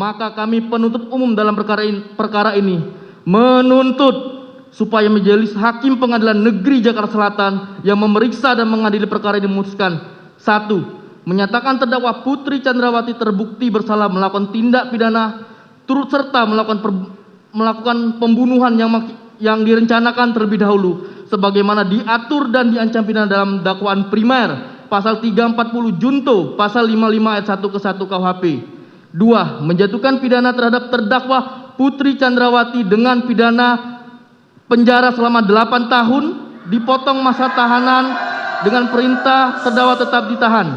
maka kami penuntut umum dalam perkara ini menuntut supaya Majelis Hakim Pengadilan Negeri Jakarta Selatan yang memeriksa dan mengadili perkara ini memutuskan: 1. Menyatakan terdakwa Putri Chandrawati terbukti bersalah melakukan tindak pidana turut serta melakukan pembunuhan yang direncanakan terlebih dahulu sebagaimana diatur dan diancam pidana dalam dakwaan primer pasal 340 junto pasal 55 ayat 1 ke 1 KUHP. 2. Menjatuhkan pidana terhadap terdakwa Putri Chandrawati dengan pidana penjara selama 8 tahun, dipotong masa tahanan dengan perintah terdakwa tetap ditahan.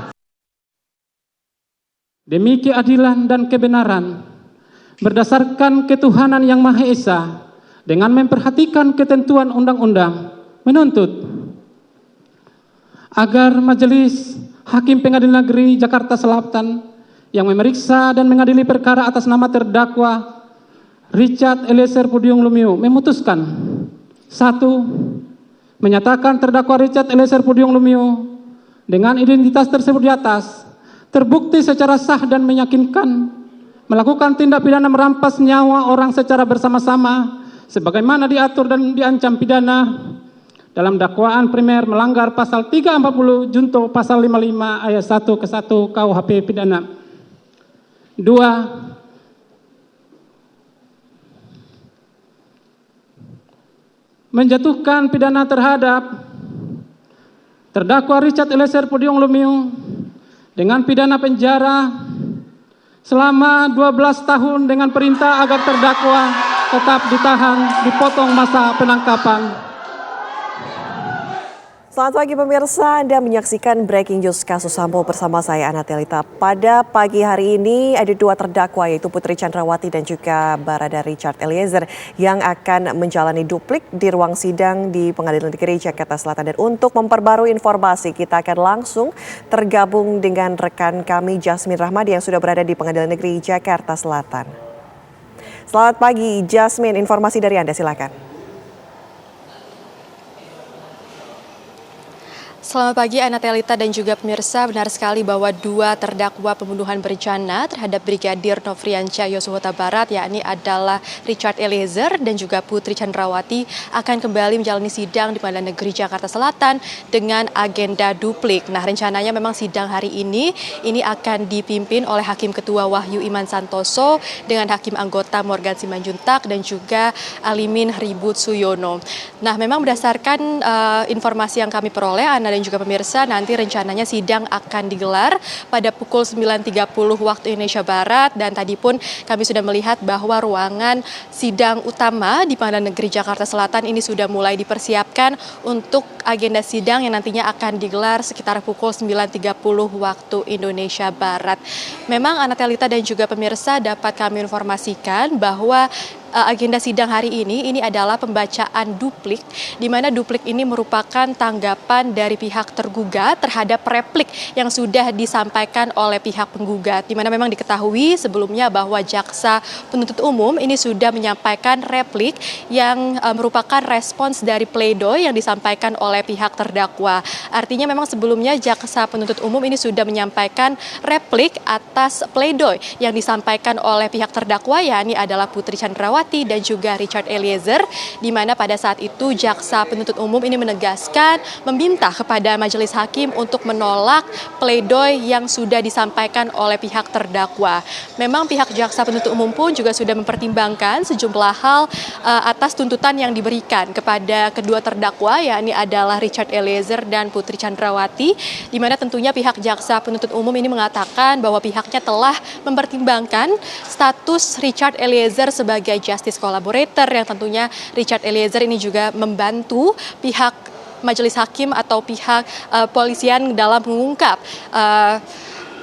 Demi keadilan dan kebenaran, berdasarkan ketuhanan yang Maha Esa, dengan memperhatikan ketentuan undang-undang, menuntut agar Majelis Hakim Pengadilan Negeri Jakarta Selatan yang memeriksa dan mengadili perkara atas nama terdakwa Richard Eliezer Pudium Lumiu memutuskan: 1. Menyatakan terdakwa Richard Eliezer Pudium Lumiu dengan identitas tersebut di atas terbukti secara sah dan meyakinkan melakukan tindak pidana merampas nyawa orang secara bersama-sama sebagaimana diatur dan diancam pidana dalam dakwaan primer melanggar pasal 340 junto pasal 55 ayat 1 ke 1 KUHP pidana. 2. Menjatuhkan pidana terhadap terdakwa Richard Eliezer Pudium Lumiu dengan pidana penjara selama 12 tahun dengan perintah agar terdakwa tetap ditahan, dipotong masa penangkapan. Selamat pagi pemirsa, Anda menyaksikan Breaking News kasus Sambo bersama saya Ana Telita. Pada pagi hari ini ada 2 terdakwa yaitu Putri Chandrawati dan juga Barada Richard Eliezer yang akan menjalani duplik di ruang sidang di Pengadilan Negeri Jakarta Selatan. Dan untuk memperbarui informasi kita akan langsung tergabung dengan rekan kami Jasmine Rahmadi yang sudah berada di Pengadilan Negeri Jakarta Selatan. Selamat pagi Jasmine, informasi dari Anda silakan. Selamat pagi Ana Telita dan juga pemirsa, benar sekali bahwa 2 terdakwa pembunuhan berencana terhadap Brigadir Nofriansyah Yosua Huta Barat yakni adalah Richard Eliezer dan juga Putri Chandrawati akan kembali menjalani sidang di Pengadilan Negeri Jakarta Selatan dengan agenda duplik. Nah, rencananya memang sidang hari ini akan dipimpin oleh Hakim Ketua Wahyu Iman Santoso dengan Hakim Anggota Morgan Simanjuntak dan juga Alimin Ribut Suyono. Nah, memang berdasarkan informasi yang kami peroleh, Ana dan juga pemirsa, nanti rencananya sidang akan digelar pada pukul 9.30 waktu Indonesia Barat, dan tadi pun kami sudah melihat bahwa ruangan sidang utama di Pengadilan Negeri Jakarta Selatan ini sudah mulai dipersiapkan untuk agenda sidang yang nantinya akan digelar sekitar pukul 9.30 waktu Indonesia Barat. Memang Ana Telita dan juga pemirsa dapat kami informasikan bahwa agenda sidang hari ini adalah pembacaan duplik, di mana duplik ini merupakan tanggapan dari pihak tergugat terhadap replik yang sudah disampaikan oleh pihak penggugat, di mana memang diketahui sebelumnya bahwa jaksa penuntut umum ini sudah menyampaikan replik yang merupakan respons dari pledoi yang disampaikan oleh pihak terdakwa. Artinya memang sebelumnya jaksa penuntut umum ini sudah menyampaikan replik atas pledoi yang disampaikan oleh pihak terdakwa, yakni adalah Putri Chandrawati dan juga Richard Eliezer, di mana pada saat itu jaksa penuntut umum ini menegaskan meminta kepada majelis hakim untuk menolak pledoi yang sudah disampaikan oleh pihak terdakwa. Memang pihak jaksa penuntut umum pun juga sudah mempertimbangkan sejumlah hal atas tuntutan yang diberikan kepada kedua terdakwa, yakni adalah Richard Eliezer dan Putri Chandrawati, di mana tentunya pihak jaksa penuntut umum ini mengatakan bahwa pihaknya telah mempertimbangkan status Richard Eliezer sebagai justice collaborator, yang tentunya Richard Eliezer ini juga membantu pihak majelis hakim atau pihak polisian dalam mengungkap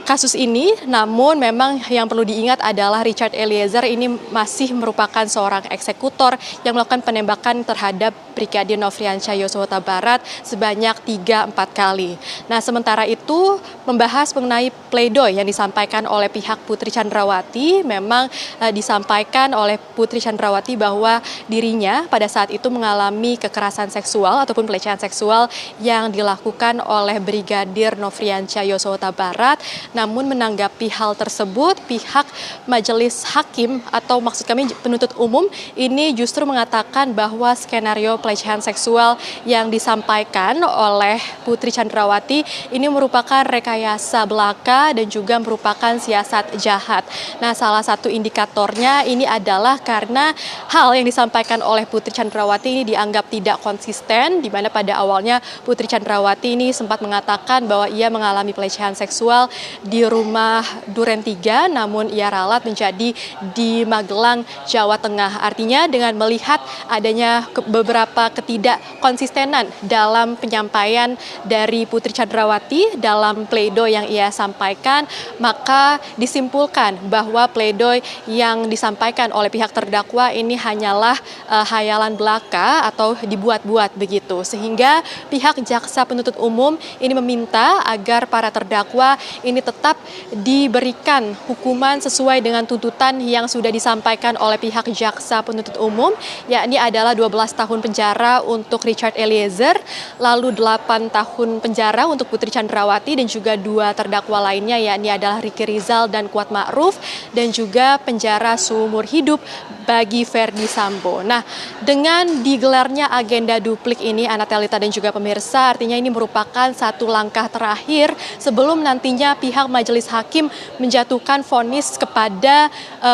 kasus ini. Namun memang yang perlu diingat adalah Richard Eliezer ini masih merupakan seorang eksekutor yang melakukan penembakan terhadap Brigadir Nofriansyah Yosua Huta Barat sebanyak 3-4 kali. Nah, sementara itu membahas mengenai pledoi yang disampaikan oleh pihak Putri Chandrawati, memang disampaikan oleh Putri Chandrawati bahwa dirinya pada saat itu mengalami kekerasan seksual ataupun pelecehan seksual yang dilakukan oleh Brigadir Nofriansyah Yosua Huta Barat. Namun menanggapi hal tersebut, pihak majelis hakim atau maksud kami penuntut umum ini justru mengatakan bahwa skenario pelecehan seksual yang disampaikan oleh Putri Chandrawati ini merupakan rekayasa belaka dan juga merupakan siasat jahat. Nah, salah satu indikatornya ini adalah karena hal yang disampaikan oleh Putri Chandrawati ini dianggap tidak konsisten, di mana pada awalnya Putri Chandrawati ini sempat mengatakan bahwa ia mengalami pelecehan seksual di rumah Duren 3, namun ia ralat menjadi di Magelang, Jawa Tengah. Artinya dengan melihat adanya beberapa ketidakkonsistenan dalam penyampaian dari Putri Chandrawati dalam pledoi yang ia sampaikan, maka disimpulkan bahwa pledoi yang disampaikan oleh pihak terdakwa ini hanyalah hayalan belaka atau dibuat-buat begitu. Sehingga pihak jaksa penuntut umum ini meminta agar para terdakwa ini tetap diberikan hukuman sesuai dengan tuntutan yang sudah disampaikan oleh pihak jaksa penuntut umum, yakni adalah 12 tahun penjara untuk Richard Eliezer, lalu 8 tahun penjara untuk Putri Chandrawati dan juga 2 terdakwa lainnya, yakni adalah Ricky Rizal dan Kuat Ma'ruf, dan juga penjara seumur hidup bagi Verdi Sambo. Nah, dengan digelarnya agenda duplik ini, Anatelita dan juga pemirsa, artinya ini merupakan satu langkah terakhir sebelum nantinya pihak majelis hakim menjatuhkan vonis kepada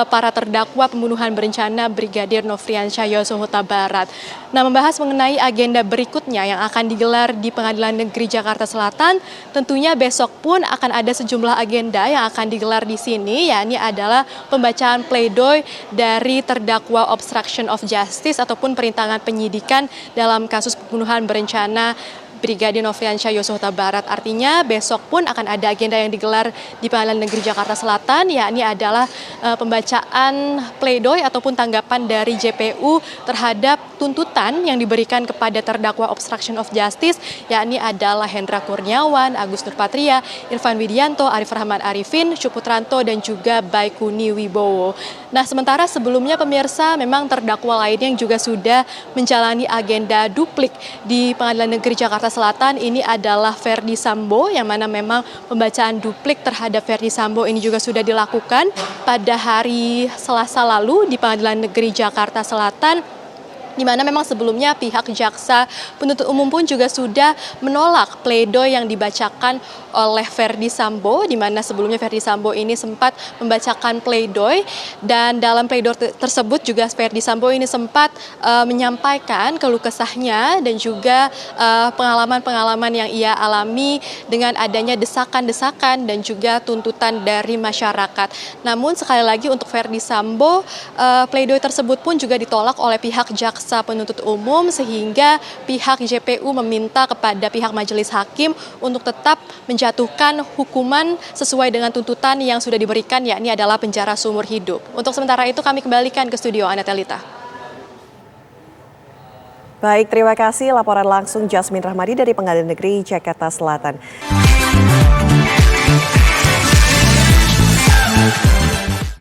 para terdakwa pembunuhan berencana Brigadir Nofriansyah Yosua Huta Barat. Nah, membahas mengenai agenda berikutnya yang akan digelar di Pengadilan Negeri Jakarta Selatan, tentunya besok pun akan ada sejumlah agenda yang akan digelar di sini, yakni adalah pembacaan pledoi dari terdakwa obstruction of justice ataupun perintangan penyidikan dalam kasus pembunuhan berencana Brigadir Nofriansyah Yosua Huta Barat. Artinya besok pun akan ada agenda yang digelar di Pengadilan Negeri Jakarta Selatan, yakni adalah pembacaan pledoi ataupun tanggapan dari JPU terhadap tuntutan yang diberikan kepada terdakwa obstruction of justice, yakni adalah Hendra Kurniawan, Agus Nurpatria, Irfan Widianto, Arif Rahman Arifin, Syuputranto, dan juga Baikuni Wibowo. Nah, sementara sebelumnya pemirsa, memang terdakwa lainnya yang juga sudah menjalani agenda duplik di Pengadilan Negeri Jakarta Selatan ini adalah Verdi Sambo, yang mana memang pembacaan duplik terhadap Verdi Sambo ini juga sudah dilakukan pada hari Selasa lalu di Pengadilan Negeri Jakarta Selatan, di mana memang sebelumnya pihak jaksa penuntut umum pun juga sudah menolak pledoi yang dibacakan oleh Verdi Sambo, di mana sebelumnya Verdi Sambo ini sempat membacakan pledoi, dan dalam pledoi tersebut juga Verdi Sambo ini sempat menyampaikan keluh kesahnya dan juga pengalaman-pengalaman yang ia alami dengan adanya desakan-desakan dan juga tuntutan dari masyarakat. Namun sekali lagi untuk Verdi Sambo, pledoi tersebut pun juga ditolak oleh pihak jaksa penuntut umum, sehingga pihak JPU meminta kepada pihak majelis hakim untuk tetap menjatuhkan hukuman sesuai dengan tuntutan yang sudah diberikan, yakni adalah penjara seumur hidup. Untuk sementara itu kami kembalikan ke studio Anatelita. Baik, terima kasih laporan langsung Jasmine Rahmadi dari Pengadilan Negeri Jakarta Selatan.